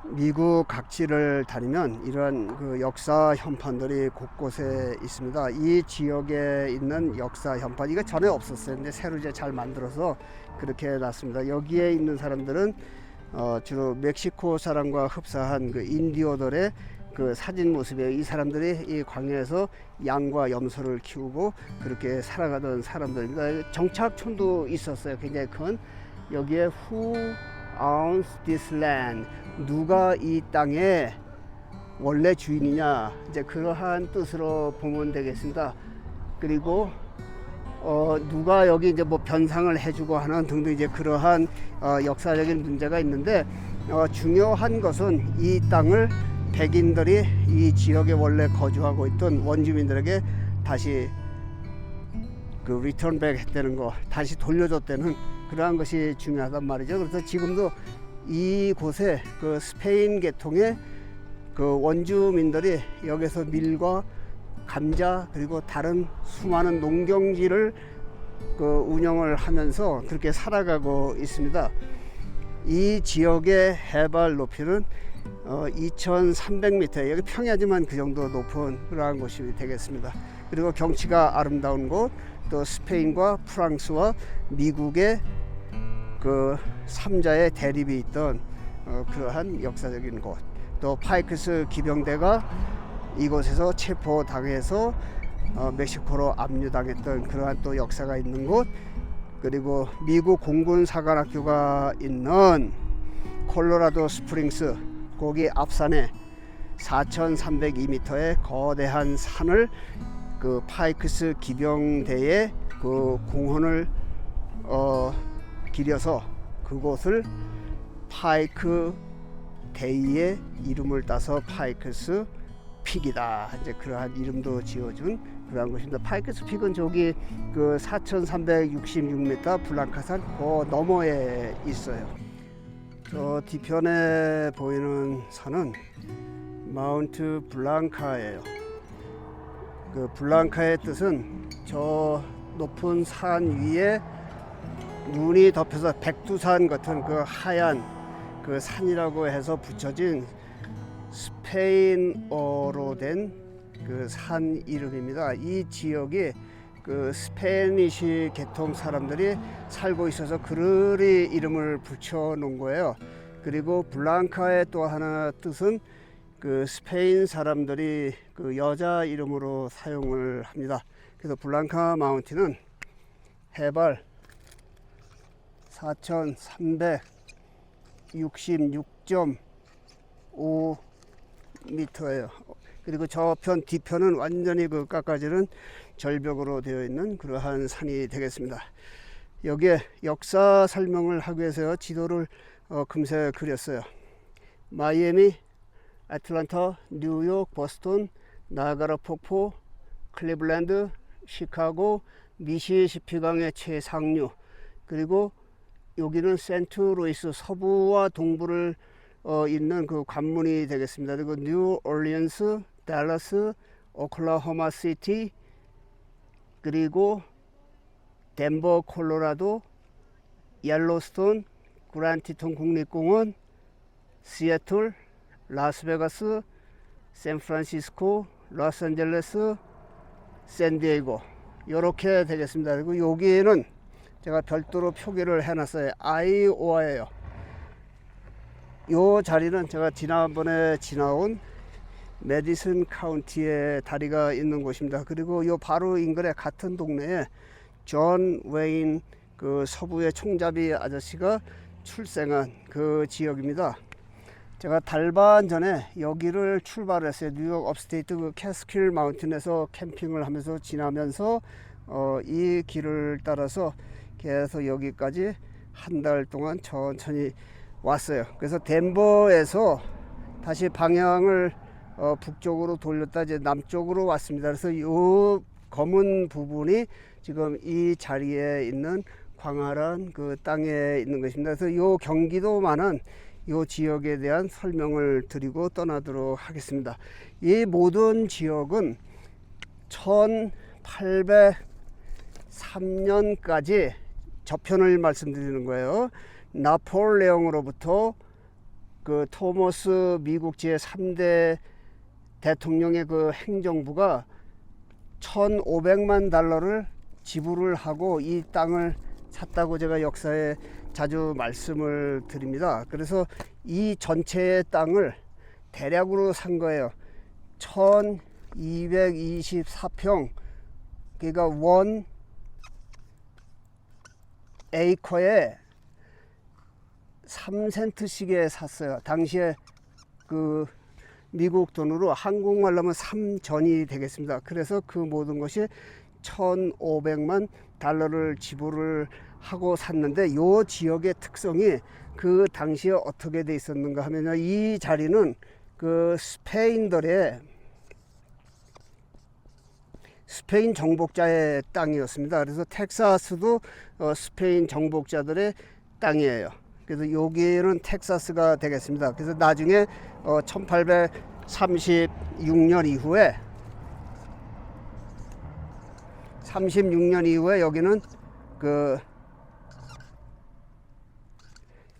미국 각지를 다니면 이러한 그 역사 현판들이 곳곳에 있습니다. 이 지역에 있는 역사 현판, 이거 전에 없었어요. 근데 새로 이제 잘 만들어서 그렇게 놨습니다. 여기에 있는 사람들은 주로 멕시코 사람과 흡사한 그 인디오들의 그 사진 모습이에요. 이 사람들이 이 광야에서 양과 염소를 키우고 그렇게 살아가던 사람들입니다. 정착촌도 있었어요. 굉장히 큰. 여기에 Who owns this land? 누가 이 땅의 원래 주인이냐, 이제 그러한 뜻으로 보면 되겠습니다. 그리고 누가 여기 이제 뭐 변상을 해주고 하는 등등 이제 그러한 역사적인 문제가 있는데, 중요한 것은 이 땅을 백인들이 이 지역에 원래 거주하고 있던 원주민들에게 다시 그 리턴백 했다는 거, 다시 돌려줬다는 그러한 것이 중요하단 말이죠. 그래서 지금도 이곳에 그 스페인 계통의 그 원주민들이 여기서 밀과 감자 그리고 다른 수많은 농경지를 그 운영을 하면서 그렇게 살아가고 있습니다. 이 지역의 해발 높이는 2300m, 여기 평야지만 그 정도 높은 그러한 곳이 되겠습니다. 그리고 경치가 아름다운 곳, 또 스페인과 프랑스와 미국의 그 3자의 대립이 있던 그러한 역사적인 곳, 또 파이크스 기병대가 이곳에서 체포당해서 멕시코로 압류당했던 그러한 또 역사가 있는 곳, 그리고 미국 공군 사관학교가 있는 콜로라도 스프링스, 거기 앞산에 4302m의 거대한 산을 그 파이크스 기병대의 그 공헌을 기려서 그곳을 파이크 데이의 이름을 따서 파이크스 픽이다, 이제 그러한 이름도 지어준 그러한 곳입니다. 파이크스 픽은 저기 그 4366m 블랑카산 그 너머에 있어요. 저 뒤편에 보이는 산은 마운트 블랑카예요. 그 블랑카의 뜻은 저 높은 산 위에 눈이 덮여서 백두산 같은 그 하얀 그 산이라고 해서 붙여진 스페인어로 된 그 산 이름입니다. 이 지역이 그 스페니시 계통 사람들이 살고 있어서 그들이 이름을 붙여 놓은 거예요. 그리고 블랑카의 또 하나 뜻은 그 스페인 사람들이 그 여자 이름으로 사용을 합니다. 그래서 블랑카 마운틴은 해발 4366.5m예요. 그리고 저편 뒤편은 완전히 그 깎아지는 절벽으로 되어 있는 그러한 산이 되겠습니다. 여기에 역사 설명을 하기 위해서 지도를 금세 그렸어요. 마이애미, 애틀랜타, 뉴욕, 보스턴, 나이아가라 폭포, 클리블랜드, 시카고, 미시시피강의 최상류, 그리고 여기는 센트루이스, 서부와 동부를 잇는 그 관문이 되겠습니다. 그리고 뉴올리언스, 달라스, 오클라호마 시티, 그리고 덴버, 콜로라도, 옐로스톤, 그란티톤 국립공원, 시애틀, 라스베가스, 샌프란시스코, 로스앤젤레스, 샌디에이고, 이렇게 되겠습니다. 그리고 여기에는 제가 별도로 표기를 해놨어요. 아이오와예요. 이 자리는 제가 지난번에 지나온 메디슨 카운티에 다리가 있는 곳입니다. 그리고 요 바로 인근에 같은 동네에 존 웨인 그 서부의 총잡이 아저씨가 출생한 그 지역입니다. 제가 달 반 전에 여기를 출발했어요. 뉴욕 업스테이트 그 캐스킬 마운틴에서 캠핑을 하면서 지나면서 이 길을 따라서 계속 여기까지 한 달 동안 천천히 왔어요. 그래서 덴버에서 다시 방향을 북쪽으로 돌렸다 이제 남쪽으로 왔습니다. 그래서 이 검은 부분이 지금 이 자리에 있는 광활한 그 땅에 있는 것입니다. 그래서 이 경기도만은 이 지역에 대한 설명을 드리고 떠나도록 하겠습니다. 이 모든 지역은 1803년까지 저편을 말씀드리는 거예요. 나폴레옹으로부터 그 토머스 미국 제3대 대통령의 그 행정부가 1,500만 달러를 지불을 하고 이 땅을 샀다고 제가 역사에 자주 말씀을 드립니다. 그래서 이 전체의 땅을 대략으로 산 거예요. 1224평, 그러니까 1에이커에 3센트씩에 샀어요. 당시에 그 미국 돈으로 한국말로 하면 3전이 되겠습니다. 그래서 그 모든 것이 1,500만 달러를 지불을 하고 샀는데, 요 지역의 특성이 그 당시에 어떻게 돼 있었는가 하면, 이 자리는 그 스페인 정복자의 땅이었습니다. 그래서 텍사스도 스페인 정복자들의 땅이에요. 그래서 여기는 텍사스가 되겠습니다. 그래서 나중에 1836년 이후에 여기는 그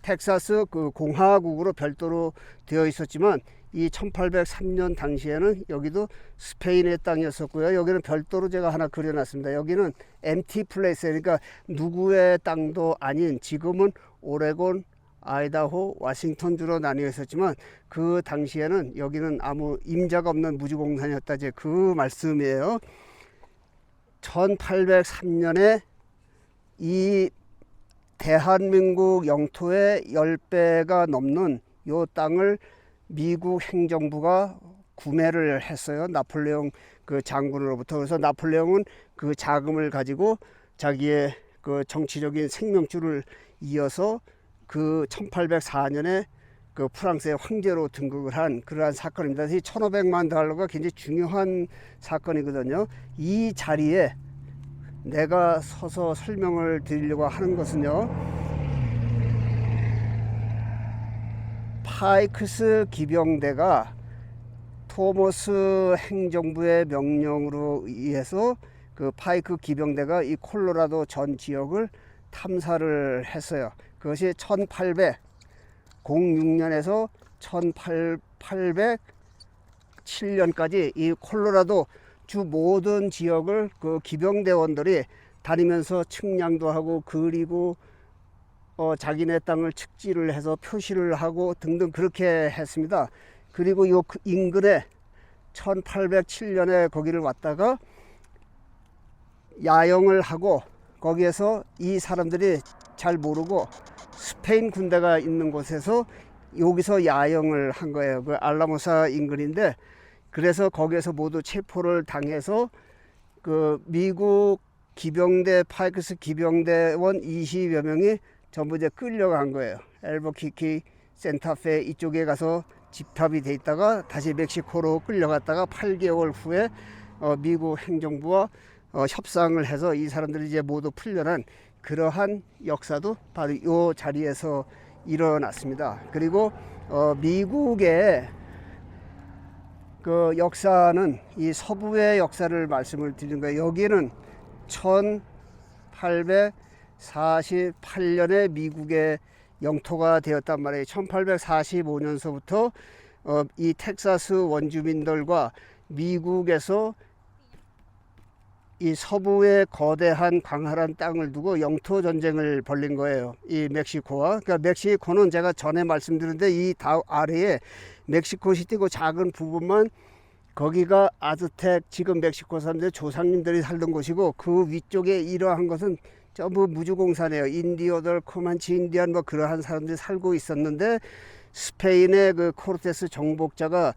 텍사스 그 공화국으로 별도로 되어 있었지만, 이 1803년 당시에는 여기도 스페인의 땅이었었고요. 여기는 별도로 제가 하나 그려놨습니다. 여기는 엠티 플레이스, 그러니까 누구의 땅도 아닌, 지금은 오레곤, 아이다호, 와싱턴주로 나뉘어 있었지만 그 당시에는 여기는 아무 임자가 없는 무주공산이었다, 이제 그 말씀이에요. 1803년에 이 대한민국 영토의 10배가 넘는 요 땅을 미국 행정부가 구매를 했어요. 나폴레옹 그 장군으로부터. 그래서 나폴레옹은 그 자금을 가지고 자기의 그 정치적인 생명줄을 이어서 그 1804년에 그 프랑스의 황제로 등극을 한 그러한 사건입니다. 이 1,500만 달러가 굉장히 중요한 사건이거든요. 이 자리에 내가 서서 설명을 드리려고 하는 것은요, 파이크스 기병대가 토머스 행정부의 명령으로 의해서 그 파이크 기병대가 이 콜로라도 전 지역을 탐사를 했어요. 그것이 1806년에서 1807년까지 이 콜로라도 주 모든 지역을 그 기병대원들이 다니면서 측량도 하고, 그리고 자기네 땅을 측지를 해서 표시를 하고 등등 그렇게 했습니다. 그리고 요 인근에 1807년에 거기를 왔다가 야영을 하고, 거기에서 이 사람들이 잘 모르고 스페인 군대가 있는 곳에서 여기서 야영을 한 거예요. 그 알라모사 인근인데, 그래서 거기에서 모두 체포를 당해서 그 미국 기병대, 파이크스 기병대원 20여 명이 전부 이제 끌려간 거예요. 엘버키키, 센타페 이쪽에 가서 집합이 돼 있다가 다시 멕시코로 끌려갔다가 8개월 후에 미국 행정부와 협상을 해서 이 사람들이 이제 모두 풀려난 그러한 역사도 바로 이 자리에서 일어났습니다. 그리고 미국의 그 역사는 이 서부의 역사를 말씀을 드린 거예요. 여기는 1848년에 미국의 영토가 되었단 말이에요. 1845년서부터 이 텍사스 원주민들과 미국에서 이 서부의 거대한 광활한 땅을 두고 영토 전쟁을 벌린 거예요. 이 멕시코와. 그러니까 멕시코는 제가 전에 말씀드렸는데, 이 아래에 멕시코 시티고 작은 부분만, 거기가 아즈텍, 지금 멕시코 사람들 조상님들이 살던 곳이고, 그 위쪽에 이러한 것은 전부 무주공산이에요. 인디오들, 코만치 인디안 뭐 그러한 사람들이 살고 있었는데, 스페인의 그 코르테스 정복자가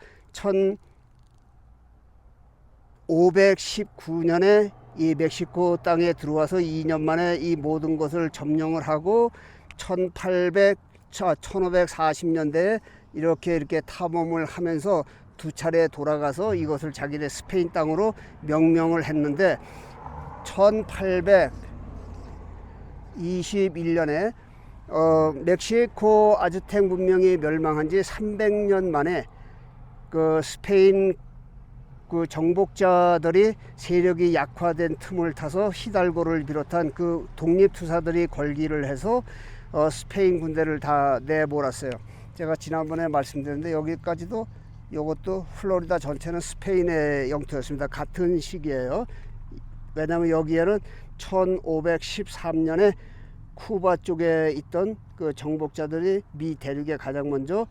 1519년에 이 멕시코 땅에 들어와서 2년 만에 이 모든 것을 점령을 하고 1540년대에 이렇게 탐험을 하면서 두 차례 돌아가서 이것을 자기네 스페인 땅으로 명명을 했는데, 1821년에 멕시코 아즈텍 문명이 멸망한 지 300년 만에 그 스페인 그 정복자들이 세력이 약화된 틈을 타서 히달고를 비롯한 그 독립투사들이 걸기를 해서 스페인 군대를 다 내몰았어요. 제가 지난번에 말씀드렸는데 여기까지도 이것도 플로리다 전체는 스페인의 영토였습니다. 같은 시기예요. 왜냐하면 여기에는 1513년에 쿠바 쪽에 있던 그 정복자들이 미 대륙에 가장 먼저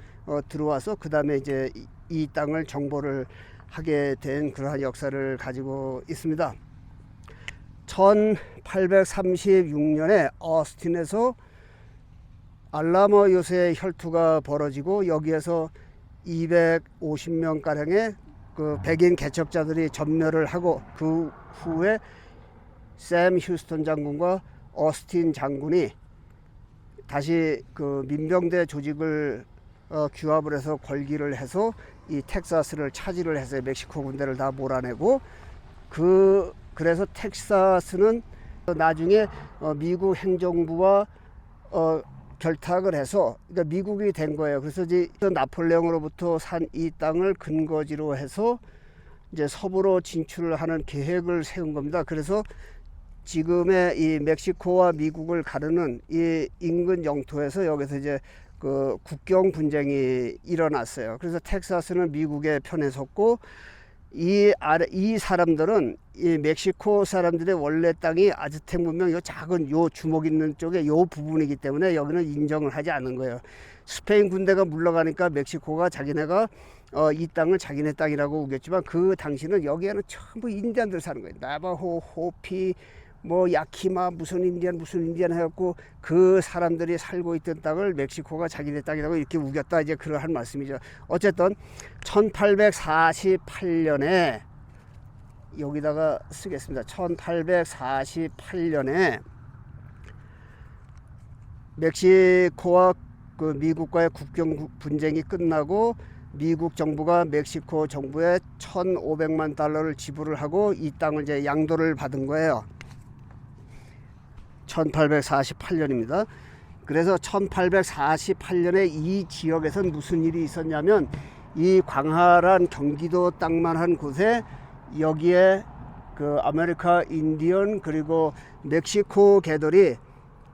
들어와서 그 다음에 이제 이 땅을 정복을 하게 된 그러한 역사를 가지고 있습니다. 1836년에 어스틴에서 알라모 요새의 혈투가 벌어지고 여기에서 250명 가량의 그 백인 개척자들이 전멸을 하고 그 후에 샘 휴스턴 장군과 어스틴 장군이 다시 그 민병대 조직을 규합을 해서 걸기를 해서 이 텍사스를 차지를 해서 멕시코 군대를 다 몰아내고 그래서 텍사스는 나중에 미국 행정부와 결탁을 해서 그러니까 미국이 된 거예요. 그래서 이제 나폴레옹으로부터 산 이 땅을 근거지로 해서 이제 서부로 진출을 하는 계획을 세운 겁니다. 그래서 지금의 이 멕시코와 미국을 가르는 이 인근 영토에서 여기서 이제 그 국경 분쟁이 일어났어요. 그래서 텍사스는 미국의 편에 섰고 이 사람들은 이 멕시코 사람들의 원래 땅이 아즈텍 문명 요 작은 요 주먹 있는 쪽에 요 부분이기 때문에 여기는 인정을 하지 않은 거예요. 스페인 군대가 물러가니까 멕시코가 자기네가 이 땅을 자기네 땅이라고 우겼지만 그 당시는 여기에는 전부 인디안들 사는 거예요. 나바호, 호피, 뭐 야키마 무슨 인디안 해갖고 그 사람들이 살고 있던 땅을 멕시코가 자기네 땅이라고 이렇게 우겼다 이제 그러한 말씀이죠. 어쨌든 1848년에 여기다가 쓰겠습니다. 1848년에 멕시코와 그 미국과의 국경 분쟁이 끝나고 미국 정부가 멕시코 정부에 1,500만 달러를 지불을 하고 이 땅을 이제 양도를 받은 거예요. 1848년입니다. 그래서 1848년에 이 지역에선 무슨 일이 있었냐면 이 광활한 경기도 땅만한 곳에 여기에 그 아메리카 인디언 그리고 멕시코 개들이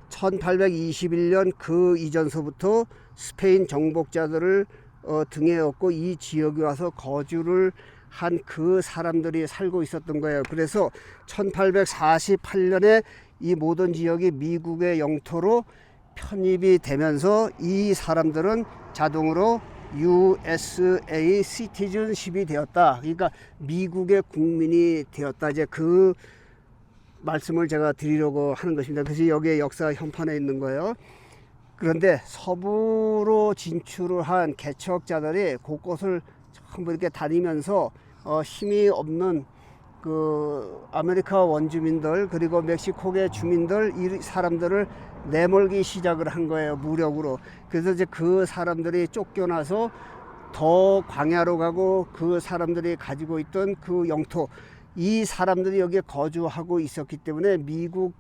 1821년 그 이전서부터 스페인 정복자들을 등에 업고 이 지역에 와서 거주를 한 그 사람들이 살고 있었던 거예요. 그래서 1848년에 이 모든 지역이 미국의 영토로 편입이 되면서 이 사람들은 자동으로 USA 시티즌십이 되었다. 그러니까 미국의 국민이 되었다. 이제 그 말씀을 제가 드리려고 하는 것입니다. 그래서 여기에 역사 현판에 있는 거예요. 그런데 서부로 진출을 한 개척자들이 곳곳을 전부 이렇게 다니면서 힘이 없는 그 아메리카 원주민들 그리고 멕시코계 주민들 이 사람들을 내몰기 시작을 한 거예요. 무력으로. 그래서 이제 그 사람들이 쫓겨나서 더 광야로 가고 그 사람들이 가지고 있던 그 영토 이 사람들이 여기에 거주하고 있었기 때문에 미국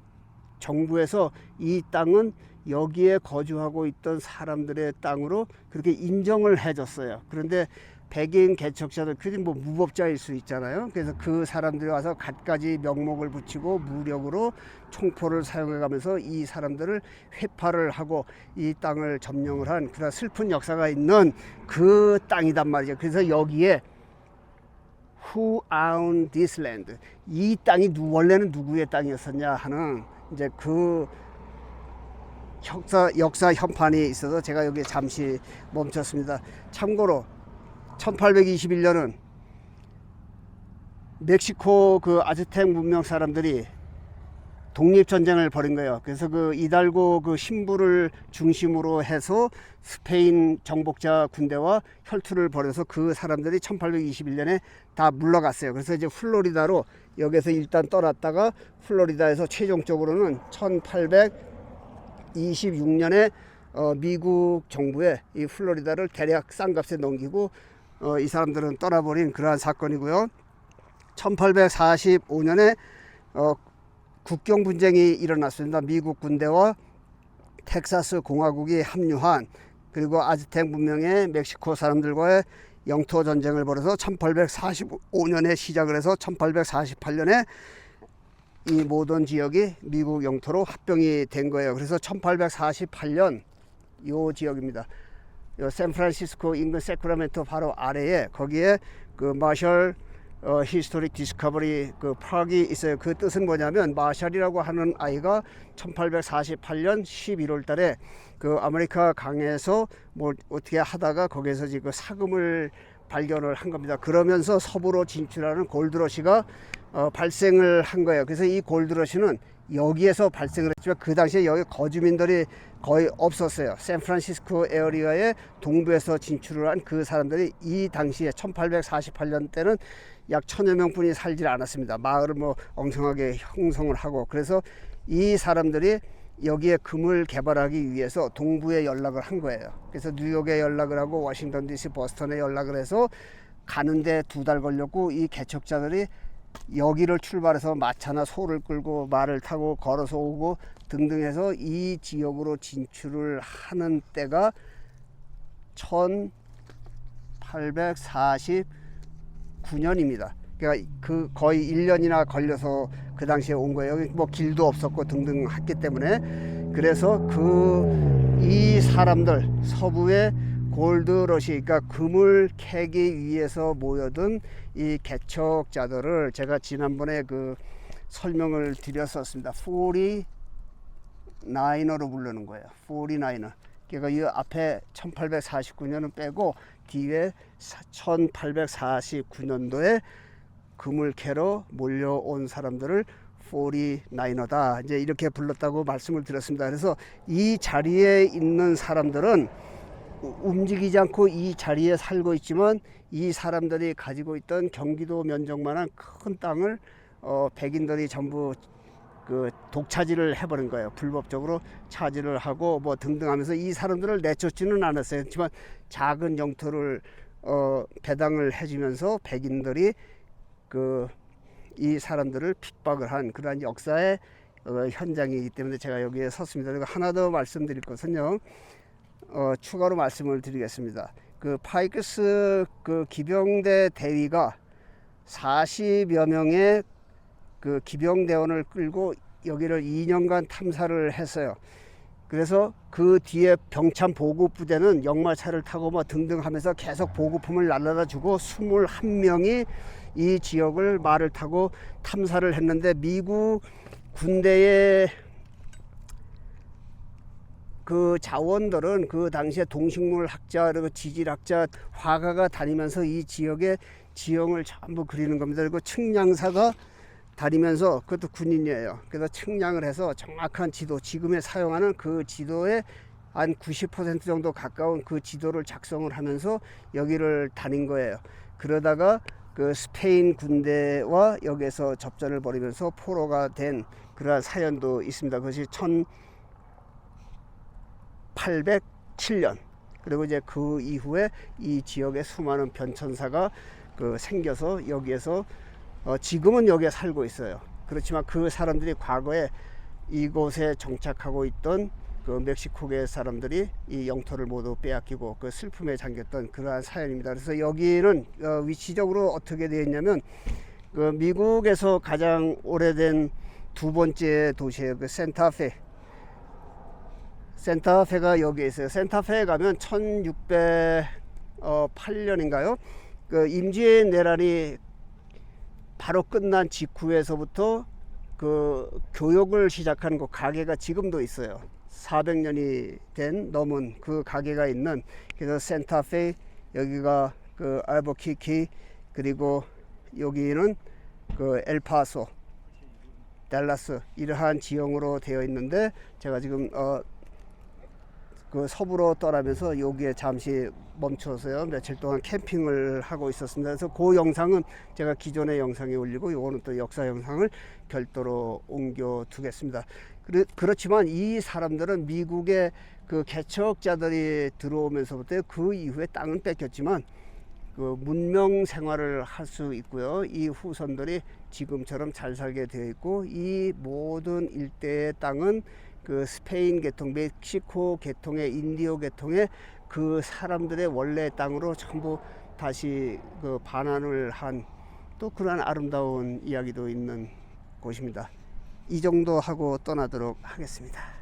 정부에서 이 땅은 여기에 거주하고 있던 사람들의 땅으로 그렇게 인정을 해줬어요. 그런데 백인 개척자들, 그게 뭐 무법자일 수 있잖아요. 그래서 그 사람들이 와서 갖가지 명목을 붙이고 무력으로 총포를 사용해가면서 이 사람들을 회파를 하고 이 땅을 점령을 한 그런 슬픈 역사가 있는 그 땅이단 말이죠. 그래서 여기에 Who owned this land? 이 땅이 원래는 누구의 땅이었었냐 하는 이제 그 역사 현판이 있어서 제가 여기 잠시 멈췄습니다. 참고로 1821년은 멕시코 그 아즈텍 문명 사람들이 독립전쟁을 벌인 거예요. 그래서 그 이달고 그 신부를 중심으로 해서 스페인 정복자 군대와 혈투를 벌여서 그 사람들이 1821년에 다 물러갔어요. 그래서 이제 플로리다로 여기서 일단 떠났다가 플로리다에서 최종적으로는 1826년에 미국 정부에 이 플로리다를 대략 싼 값에 넘기고 이 사람들은 떠나버린 그러한 사건이고요. 1845년에 국경 분쟁이 일어났습니다. 미국 군대와 텍사스 공화국이 합류한 그리고 아즈텍 문명의 멕시코 사람들과의 영토 전쟁을 벌여서 1845년에 시작을 해서 1848년에 이 모든 지역이 미국 영토로 합병이 된 거예요. 그래서 1848년 이 지역입니다. 샌프란시스코 인근 세크라멘토 바로 아래에 거기에 그 마셜 히스토릭 디스커버리 그 파크이 있어요. 그 뜻은 뭐냐면 마셜이라고 하는 아이가 1848년 11월 달에 그 아메리카 강에서 뭐 어떻게 하다가 거기에서 지금 사금을 발견을 한 겁니다. 그러면서 서부로 진출하는 골드러시가 발생을 한 거예요. 그래서 이 골드러시는 여기에서 발생을 했지만 그 당시에 여기 거주민들이 거의 없었어요. 샌프란시스코 에어리어의 동부에서 진출을 한 그 사람들이 이 당시에 1848년 때는 약 1000여 명뿐이 살지 않았습니다. 마을을 뭐 엉성하게 형성을 하고, 그래서 이 사람들이 여기에 금을 개발하기 위해서 동부에 연락을 한 거예요. 그래서 뉴욕에 연락을 하고 워싱턴 DC, 보스턴에 연락을 해서 가는데 2달 걸렸고, 이 개척자들이 여기를 출발해서 마차나 소를 끌고 말을 타고 걸어서 오고 등등 해서 이 지역으로 진출을 하는 때가 1849년입니다. 그러니까 그 거의 1년이나 걸려서 그 당시에 온 거예요. 여기 뭐 길도 없었고 등등 했기 때문에. 그래서 이 사람들 서부의 골드러시, 그러니까 금을 캐기 위해서 모여든 이 개척자들을 제가 지난번에 그 설명을 드렸었습니다. 49er로 부르는 거예요. 49er. 그러니까 이 앞에 1849년은 빼고 뒤에 1849년도에 금을 캐러 몰려온 사람들을 49er다. 이제 이렇게 불렀다고 말씀을 드렸습니다. 그래서 이 자리에 있는 사람들은 움직이지 않고 이 자리에 살고 있지만 이 사람들이 가지고 있던 경기도 면적만한 큰 땅을 백인들이 전부 그 독차지를 해버린 거예요. 불법적으로 차지를 하고 뭐 등등 하면서 이 사람들을 내쫓지는 않았어요. 그렇지만 작은 영토를 배당을 해주면서 백인들이 이 사람들을 핍박을 한 그러한 역사의 현장이기 때문에 제가 여기에 섰습니다. 그리고 하나 더 말씀드릴 것은요. 추가로 말씀을 드리겠습니다. 그 파이크스 그 기병대 대위가 40여 명의 그 기병대원을 끌고 여기를 2년간 탐사를 했어요. 그래서 그 뒤에 병참 보급부대는 역마차를 타고 뭐 등등 하면서 계속 보급품을 날라다 주고 21명이 이 지역을 말을 타고 탐사를 했는데 미국 군대의 그 자원들은 그 당시에 동식물 학자, 그리고 지질학자, 화가가 다니면서 이 지역의 지형을 전부 그리는 겁니다. 그리고 측량사가 다니면서, 그것도 군인이에요. 그래서 측량을 해서 정확한 지도, 지금에 사용하는 그 지도의 한 90% 정도 가까운 그 지도를 작성을 하면서 여기를 다닌 거예요. 그러다가 그 스페인 군대와 여기에서 접전을 벌이면서 포로가 된 그러한 사연도 있습니다. 그것이 1807년. 그리고 이제 그 이후에 이 지역에 수많은 변천사가 생겨서 여기에서 지금은 여기에 살고 있어요. 그렇지만 그 사람들이 과거에 이곳에 정착하고 있던 그 멕시코계 사람들이 이 영토를 모두 빼앗기고 그 슬픔에 잠겼던 그러한 사연입니다. 그래서 여기는 위치적으로 어떻게 되어 있냐면 그 미국에서 가장 오래된 두 번째 도시예요. 그 센타페가 여기에 있어요. 센타페에 가면 1608년인가요? 그 임시의 내란이 바로 끝난 직후에서부터 그 교역을 시작한 그 가게가 지금도 있어요. 400년이 넘은 그 가게가 있는, 그래서 센타페, 여기가 그 알버키키, 그리고 여기는 그 엘파소, 달라스, 이러한 지형으로 되어 있는데 제가 지금 그 서부로 떠나면서 여기에 잠시 멈춰서요 며칠 동안 캠핑을 하고 있었습니다. 그래서 그 영상은 제가 기존의 영상에 올리고 요거는 또 역사 영상을 별도로 옮겨 두겠습니다. 그렇지만 이 사람들은 미국의 그 개척자들이 들어오면서부터 그 이후에 땅은 뺏겼지만 그 문명 생활을 할 수 있고요. 이 후손들이 지금처럼 잘 살게 되어 있고, 이 모든 일대의 땅은 그 스페인 계통, 멕시코 계통의, 인디오 계통의 그 사람들의 원래 땅으로 전부 다시 그 반환을 한 또 그러한 아름다운 이야기도 있는 곳입니다. 이 정도 하고 떠나도록 하겠습니다.